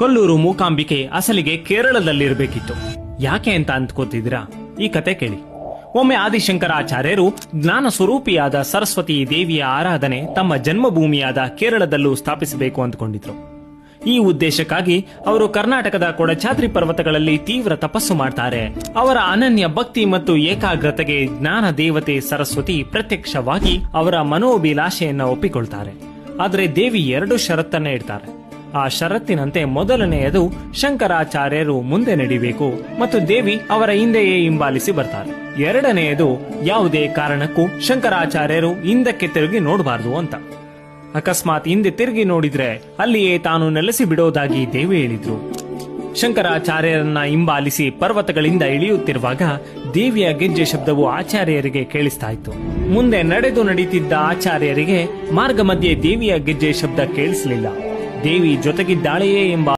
ಕೊಲ್ಲೂರು ಮೂಕಾಂಬಿಕೆ ಅಸಲಿಗೆ ಕೇರಳದಲ್ಲಿರಬೇಕಿತ್ತು. ಯಾಕೆ ಅಂತ ಅಂದ್ಕೋತಿದ್ದೀರಾ? ಈ ಕತೆ ಕೇಳಿ. ಒಮ್ಮೆ ಆದಿಶಂಕರಾಚಾರ್ಯರು ಜ್ಞಾನ ಸ್ವರೂಪಿಯಾದ ಸರಸ್ವತಿ ದೇವಿಯ ಆರಾಧನೆ ತಮ್ಮ ಜನ್ಮಭೂಮಿಯಾದ ಕೇರಳದಲ್ಲೂ ಸ್ಥಾಪಿಸಬೇಕು ಅಂದ್ಕೊಂಡಿದ್ರು. ಈ ಉದ್ದೇಶಕ್ಕಾಗಿ ಅವರು ಕರ್ನಾಟಕದ ಕೊಡಚಾದ್ರಿ ಪರ್ವತಗಳಲ್ಲಿ ತೀವ್ರ ತಪಸ್ಸು ಮಾಡ್ತಾರೆ. ಅವರ ಅನನ್ಯ ಭಕ್ತಿ ಮತ್ತು ಏಕಾಗ್ರತೆಗೆ ಜ್ಞಾನ ದೇವತೆ ಸರಸ್ವತಿ ಪ್ರತ್ಯಕ್ಷವಾಗಿ ಅವರ ಮನೋಭಿಲಾಷೆಯನ್ನ ಒಪ್ಪಿಕೊಳ್ತಾರೆ. ಆದರೆ ದೇವಿ 2 ಷರತ್ತನ್ನ ಇಡ್ತಾರೆ. ಆ ಷರತ್ತಿನಂತೆ ಮೊದಲನೆಯದು, ಶಂಕರಾಚಾರ್ಯರು ಮುಂದೆ ನಡಿಬೇಕು ಮತ್ತು ದೇವಿ ಅವರ ಹಿಂದೆಯೇ ಹಿಂಬಾಲಿಸಿ ಬರ್ತಾರೆ. ಎರಡನೆಯದು, ಯಾವುದೇ ಕಾರಣಕ್ಕೂ ಶಂಕರಾಚಾರ್ಯರು ಹಿಂದಕ್ಕೆ ತಿರುಗಿ ನೋಡಬಾರದು ಅಂತ. ಅಕಸ್ಮಾತ್ ಹಿಂದೆ ತಿರುಗಿ ನೋಡಿದ್ರೆ ಅಲ್ಲಿಯೇ ತಾನು ನೆಲೆಸಿ ಬಿಡೋದಾಗಿ ದೇವಿ ಹೇಳಿದ್ರು. ಶಂಕರಾಚಾರ್ಯರನ್ನ ಹಿಂಬಾಲಿಸಿ ಪರ್ವತಗಳಿಂದ ಇಳಿಯುತ್ತಿರುವಾಗ ದೇವಿಯ ಗೆಜ್ಜೆ ಶಬ್ದವು ಆಚಾರ್ಯರಿಗೆ ಕೇಳಿಸ್ತಾ ಇತ್ತು. ಮುಂದೆ ನಡೆದು ನಡೀತಿದ್ದ ಆಚಾರ್ಯರಿಗೆ ಮಾರ್ಗ ಮಧ್ಯೆ ದೇವಿಯ ಗೆಜ್ಜೆ ಶಬ್ದ ಕೇಳಿಸಲಿಲ್ಲ. ದೇವಿ ಜೊತೆಗಿದ್ದಾಳೆಯೇ ಎಂಬ